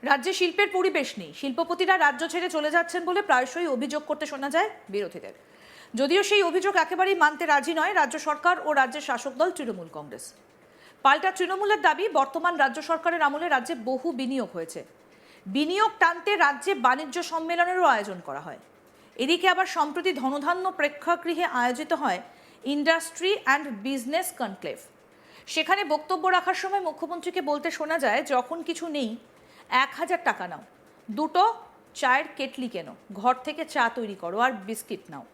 রাজ্যে শিল্পের পরিবেশ নেই, শিল্পপতিরা রাজ্য ছেড়ে চলে যাচ্ছেন বলে প্রায়শই অভিযোগ করতে শোনা যায় বিরোধীদের। যদিও সেই অভিযোগ একেবারেই মানতে রাজি নয় রাজ্য সরকার ও রাজ্যের শাসক দল তৃণমূল কংগ্রেস। পাল্টা তৃণমূলের দাবি, বর্তমান রাজ্য সরকারের আমলে রাজ্যে বহু বিনিয়োগ হয়েছে, বিনিয়োগ টানতে রাজ্যে বাণিজ্য সম্মেলনেরও আয়োজন করা হয়। এদিকে আবার সম্প্রতি ধনধান্য প্রেক্ষাগৃহে আয়োজিত হয় ইন্ডাস্ট্রি অ্যান্ড বিজনেস কনক্লেভ। সেখানে বক্তব্য রাখার সময় মুখ্যমন্ত্রীকে বলতে শোনা যায়, যখন কিছু নেই 1000 টাকা নাও, দুটো চায়ের কেটলি কেনো, ঘর থেকে চা তৈরি করো আর বিস্কিট নাও,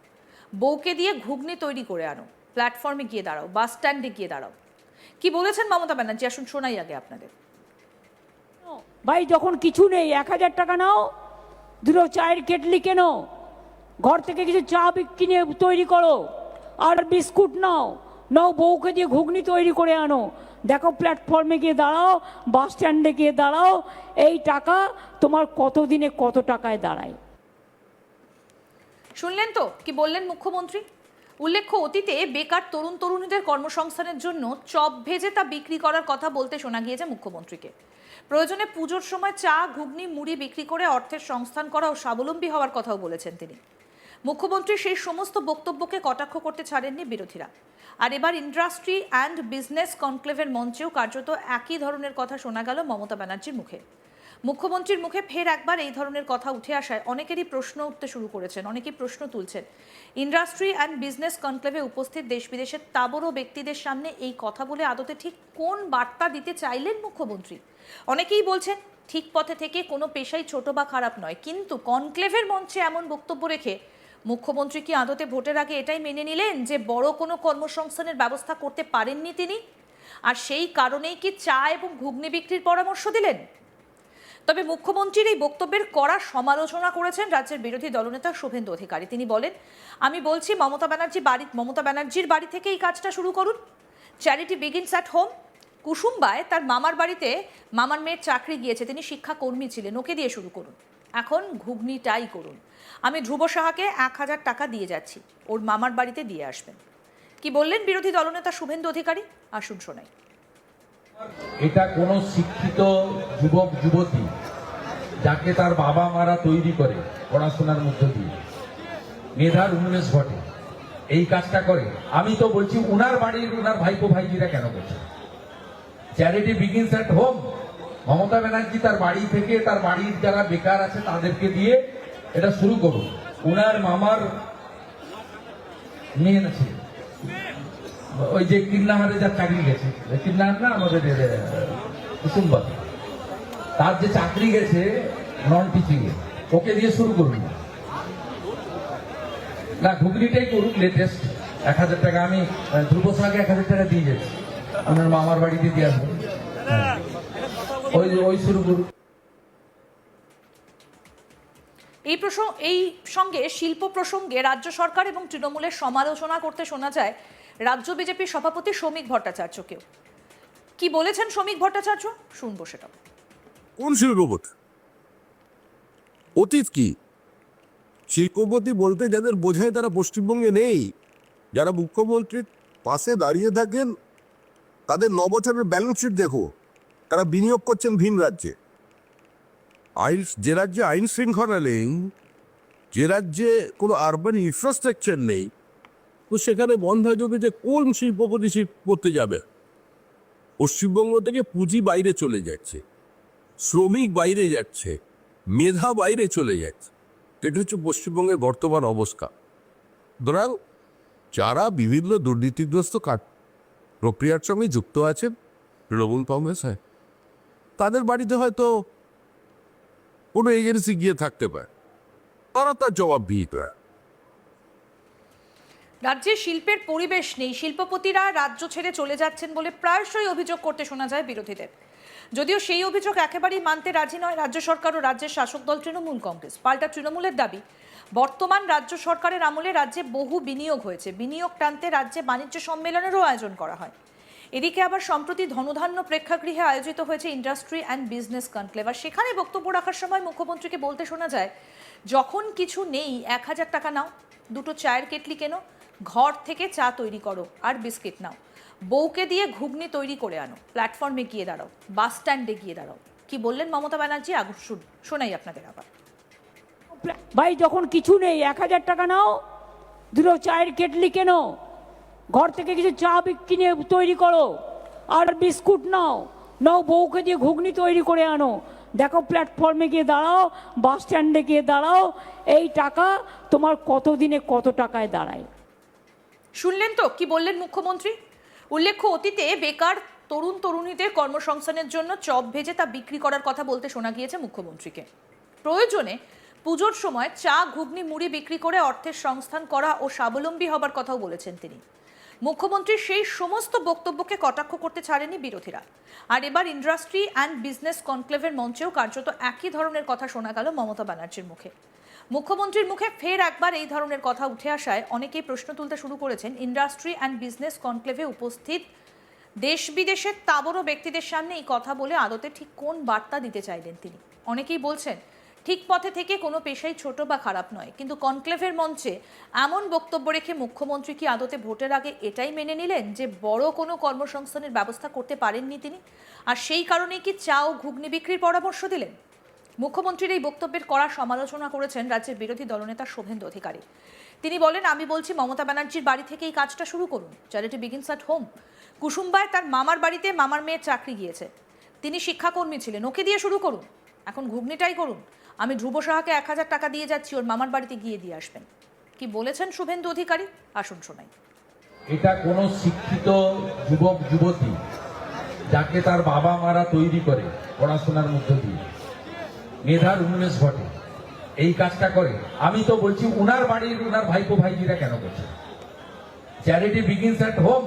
বউকে দিয়ে ঘুগনি তৈরি করে আনো, প্ল্যাটফর্মে গিয়ে দাঁড়াও, বাস স্ট্যান্ডে গিয়ে দাঁড়াও। কি বলেছেন মমতা ব্যানার্জি, আসুন শোনাই আগে আপনাদের। ভাই যখন কিছু নেই 1000 টাকা নাও, দুটো চায়ের কেটলি কেনো, ঘর থেকে কিছু চা কিনে তৈরি করো আর বিস্কুট নাও, নাও বউকে দিয়ে ঘুগনি তৈরি করে আনো, দেখো প্ল্যাটফর্মে গিয়ে দাঁড়াও, বাস স্ট্যান্ডে গিয়ে দাঁড়াও, এই টাকা তোমার কত দিনে কত টাকায় দাঁড়ায়। শুনলেন তো কি বললেন মুখ্যমন্ত্রী। উল্লেখ্য, অতীতে বেকার তরুণ তরুণীদের কর্মসংস্থানের জন্য চপ ভেজে তা বিক্রি করার কথা বলতে শোনা গিয়েছে মুখ্যমন্ত্রীকে। প্রয়োজনে পুজোর সময় চা, ঘুগনি, মুড়ি বিক্রি করে অর্থের সংস্থান করা ও স্বাবলম্বী হওয়ার কথাও বলেছেন তিনি। মুখ্যমন্ত্রী সেই সমস্ত বক্তব্যকে কটাক্ষ করতে ছাড়েননি বিরোধীরা। আর এবার ইন্ডাস্ট্রি অ্যান্ড বিজনেস কনক্লেভের মঞ্চেও কার্যত একই ধরনের কথা শোনা গেল মমতা ব্যানার্জির মুখে। মুখ্যমন্ত্রীর মুখে ফের একবার এই ধরনের কথা উঠে আসায় অনেকেরই প্রশ্ন উঠতে শুরু করেছেন, অনেকেই প্রশ্ন তুলছেন, ইন্ডাস্ট্রি অ্যান্ড বিজনেস কনক্লেভে উপস্থিত দেশ বিদেশের তাবড় ব্যক্তিদের সামনে এই কথা বলে আদতে ঠিক কোন বার্তা দিতে চাইলেন মুখ্যমন্ত্রী। অনেকেই বলছেন, ঠিক পথে থেকে কোনো পেশাই ছোট বা খারাপ নয়, কিন্তু কনক্লেভের মঞ্চে এমন বক্তব্য রেখে মুখ্যমন্ত্রী কি আদতে ভোটের আগে এটাই মেনে নিলেন যে বড় কোনো কর্মসংস্থানের ব্যবস্থা করতে পারেননি তিনি, আর সেই কারণেই কি চা এবং ঘুগনি বিক্রির পরামর্শ দিলেন? তবে মুখ্যমন্ত্রীর এই বক্তব্যের কড়া সমালোচনা করেছেন রাজ্যের বিরোধী দলনেতা শুভেন্দু অধিকারী। তিনি বলেন, আমি বলছি মমতা ব্যানার্জির বাড়ি থেকে এই কাজটা শুরু করুন। Charity begins at home. কুসুম্বায় তার মামার বাড়িতে মামার মেয়ের চাকরি গিয়েছে, তিনি শিক্ষাকর্মী ছিলেন, ওকে দিয়ে শুরু করুন। এখন ঘুগনিটাই করুন। আমি ধ্রুব সাহাকে 1000 টাকা দিয়ে যাচ্ছি, ওর মামার বাড়িতে দিয়ে আসবেন। কি বললেন বিরোধী দলনেতা শুভেন্দু অধিকারী, আসুন শোনাই। এটা কোনো শিক্ষিত যুবক যুবতী যাকে তার বাবা মারা তৈরি করে পড়াশোনার মধ্য দিয়ে, মেধার উন্মেষ ঘটে, এই কাজটা করে। আমি তো বলছি উনার বাড়ির উনার ভাইপো ভাইজিরা কেন করছে? Charity begins at home. Mamata Banerjee তার বাড়ি থেকে তার বাড়ির যারা বেকার আছে তাদেরকে দিয়ে এটা শুরু করুন। উনার মামার মেয়ে আছে, ওই যে কিন্নাহারে যার চাকরি গেছে, কিন্নাহার না আমাদের কুসুম্বা, তার যে চাকরি গেছে নন টিচিং এ, ওকে দিয়ে শুরু করুন না, ঘুগনিটাই করুন লেটেস্ট। 1000 টাকা আমি ধ্রুব সাহাকে 1000 টাকা দিয়ে যাচ্ছি, আপনার মামার বাড়িতে দিয়ে আসবো, ওই শুরু করুন। এই সঙ্গে শিল্প প্রসঙ্গে রাজ্য সরকার এবং তৃণমূলের সমালোচনা করতে শোনা যায় রাজ্য বিজেপির সভাপতি শ্রমিক ভট্টাচার্যকেও। কি বলেছেন শ্রমিক ভট্টাচার্য, শুনবো সেটা। কোন শিল্পপতি? অতীত কি? শিল্পপতি বলতে যাদের বোঝায় তারা পশ্চিমবঙ্গে নেই। যারা মুখ্যমন্ত্রীর পাশে দাঁড়িয়ে থাকেন তাদের 9 বছরের ব্যালেন্স শিট দেখো, তারা বিনিয়োগ করছেন ভিন রাজ্যে। যে রাজ্যে আইন শৃঙ্খলা নেই, যে রাজ্যে কোনো আরবান ইনফ্রাস্ট্রাকচার নেই, তো সেখানে বন্ধ হয়ে যাবে যে কোন শিল্পপতি শিল্প করতে যাবে। পশ্চিমবঙ্গ থেকে পুঁজি বাইরে চলে যাচ্ছে, শ্রমিক বাইরে যাচ্ছে, মেধা বাইরে চলে যাচ্ছে। এটা হচ্ছে পশ্চিমবঙ্গের বর্তমান অবস্থা। সুতরাং যারা বিভিন্ন দুর্নীতিগ্রস্ত প্রক্রিয়ার সঙ্গে যুক্ত আছেন, তৃণমূল কংগ্রেস হয়, তাদের বাড়িতে হয়তো কোনো এজেন্সি গিয়ে থাকতে পারে, তারা তার জবাবদিহিতা। রাজ্যে শিল্পের পরিবেশ নেই, শিল্পপতিরা রাজ্য ছেড়ে চলে যাচ্ছেন বলে প্রায়শই অভিযোগ করতে শোনা যায় বিরোধীদের। যদিও সেই অভিযোগ একেবারেই মানতে রাজি নয় রাজ্য সরকার ও রাজ্যের শাসক দল তৃণমূল কংগ্রেস। পাল্টা তৃণমূলের দাবি, বর্তমান রাজ্য সরকারের আমলে রাজ্যে বহু বিনিয়োগ হয়েছে, বিনিয়োগ টানতে রাজ্যে বাণিজ্য সম্মেলনেরও আয়োজন করা হয়। এদিকে আবার সম্প্রতি ধনধান্য প্রেক্ষাগৃহে আয়োজিত হয়েছে ইন্ডাস্ট্রি অ্যান্ড বিজনেস কনক্লেভ। আর সেখানে বক্তব্য রাখার সময় মুখ্যমন্ত্রীকে বলতে শোনা যায়, যখন কিছু নেই 1000 টাকা নাও, দুটো চায়ের কেটলি কেনো, ঘর থেকে চা তৈরি করো আর বিস্কিট নাও, বউকে দিয়ে ঘুগনি তৈরি করে আনো, প্ল্যাটফর্মে গিয়ে দাঁড়াও, বাস স্ট্যান্ডে গিয়ে দাঁড়াও। কি বললেন মমতা ব্যানার্জি শোনাই আপনাদের আবার। ভাই যখন কিছু নেই 1000 টাকা নাও, দুটো চায়ের কেটলি কেনো, ঘর থেকে কিছু চা কিনে তৈরি করো, আর বিস্কুট নাও, নাও বউকে দিয়ে ঘুগনি তৈরি করে আনো, দেখো প্ল্যাটফর্মে গিয়ে দাঁড়াও, বাস স্ট্যান্ডে গিয়ে দাঁড়াও, এই টাকা তোমার কত দিনে কত টাকায় দাঁড়ায়। শুনলেন তো কি বললেন মুখ্যমন্ত্রী? উল্লেখ্য, অতীতে বেকার তরুণ তরুণীদের কর্মসংস্থানের জন্য চপ ভেজে তা বিক্রি করার কথা বলতে শোনা গিয়েছে মুখ্যমন্ত্রীকে। প্রয়োজনে পুজোর সময় চা ঘুগনি মুড়ি বিক্রি করে অর্থের সংস্থান করা ও স্বাবলম্বী হবার কথাও বলেছেন তিনি। মুখ্যমন্ত্রীর সেই সমস্ত বক্তব্যকে কটাক্ষ করতে ছাড়েনি বিরোধীরা। আর এবার ইন্ডাস্ট্রি অ্যান্ড বিজনেস কনক্লেভের মঞ্চেও কার্যত একই ধরনের কথা শোনা গেল মমতা ব্যানার্জির মুখে। মুখ্যমন্ত্রীর মুখে ফের একবার এই ধরনের কথা উঠে আসায় অনেকেই প্রশ্ন তুলতে শুরু করেছেন ইন্ডাস্ট্রি অ্যান্ড বিজনেস কনক্লেভে উপস্থিত দেশ বিদেশের তাবড় ব্যক্তিদের সামনে এই কথা বলে আদতে ঠিক কোন বার্তা দিতে চাইলেন তিনি। অনেকেই বলছেন ঠিক পথে থেকে কোনো পেশাই ছোট বা খারাপ নয়, কিন্তু কনক্লেভের মঞ্চে এমন বক্তব্য রেখে মুখ্যমন্ত্রী কি আদতে ভোটের আগে এটাই মেনে নিলেন যে বড় কোনো কর্মসংস্থানের ব্যবস্থা করতে পারেননি তিনি, আর সেই কারণেই কি চা ও ঘুগনি বিক্রির পরামর্শ দিলেন? মুখ্যমন্ত্রীর এই বক্তব্যের কড়া সমালোচনা করেছেন রাজ্যের বিরোধী দলনেতা শুভেন্দু অধিকারী। তিনি বলেন, আমি বলছি মমতা ব্যানার্জির বাড়ি থেকে এই কাজটা শুরু করুন। Charity begins at home. কুসুম্বায় তার মামার বাড়িতে মামার মেয়ের চাকরি গিয়েছে, তিনি শিক্ষাকর্মী ছিলেন, ওকে দিয়ে শুরু করুন। এখন ঘুগনিটাই করুন। আমি ধ্রুব সাহাকে 1000 টাকা দিয়ে যাচ্ছি, ওর মামার বাড়িতে গিয়ে দিয়ে আসবেন। কি বলেছেন শুভেন্দু অধিকারী, আসুন শোনাই। এটা কোনো শিক্ষিত যুবক যুবতী যাকে তার বাবা মারা তৈরি করে পড়াশোনার মধ্য দিয়ে, মেধার উন্মেষ ঘটে, এই কাজটা করে। আমি তো বলছি উনার বাড়ির উনার ভাইপো ভাইজিরা কেন করছে? Charity begins at home.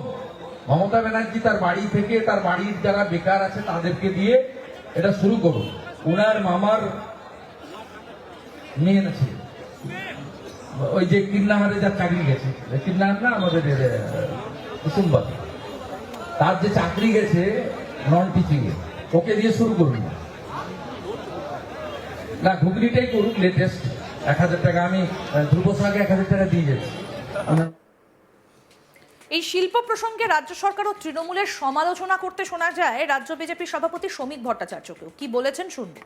Mamata Banerjee তার বাড়ি থেকে তার বাড়ির যারা বেকার আছে তাদেরকে দিয়ে এটা শুরু করুন। উনার মামার মেয়ে আছে, ওই যে কিন্নাহারে যার চাকরি গেছে, কিন্নাহার না আমাদের কুসুম্বা, তার যে চাকরি গেছে নন টিচিং এ, ওকে দিয়ে শুরু করুন না, ঘুগনিটাই করুন লেটেস্ট। 1000 টাকা আমি ধ্রুব সাহাকে 1000 টাকা দিয়ে যাচ্ছি। এই শিল্প প্রসঙ্গে রাজ্য সরকার ও তৃণমূলের সমালোচনা করতে শোনা যায় রাজ্য বিজেপি সভাপতি শ্রমিক ভট্টাচার্যকেও। কি বলেছেন শুনবো।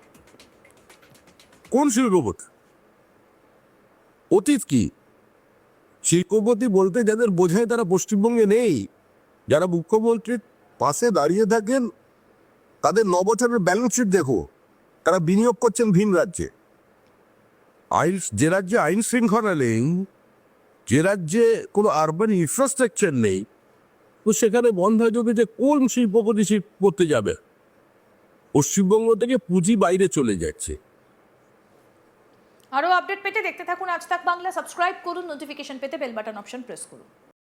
কোন শিল্পপতি? অতীত কি? শিল্পপতি বলতে যাদের বোঝায় তারা পশ্চিমবঙ্গে নেই। যারা মুখ্যমন্ত্রীর পাশে দাঁড়িয়ে থাকেন তাদের 9 বছরের ব্যালেন্স শিট দেখো, তারা বিনিয়োগ করছেন ভিন রাজ্যে। যে রাজ্যে আইন শৃঙ্খলা নেই, যে রাজ্যে কোনো আরবান ইনফ্রাস্ট্রাকচার নেই, তো সেখানে বন্ধ জমিতে কোন শিল্পপতি শিল্প করতে যাবে? পশ্চিমবঙ্গ থেকে পুঁজি বাইরে চলে যাচ্ছে। আরো আপডেট পেতে দেখতে থাকুন আজ তাক বাংলা। সাবস্ক্রাইব করুন, নোটিফিকেশন পেতে বেল বাটন অপশন প্রেস করুন।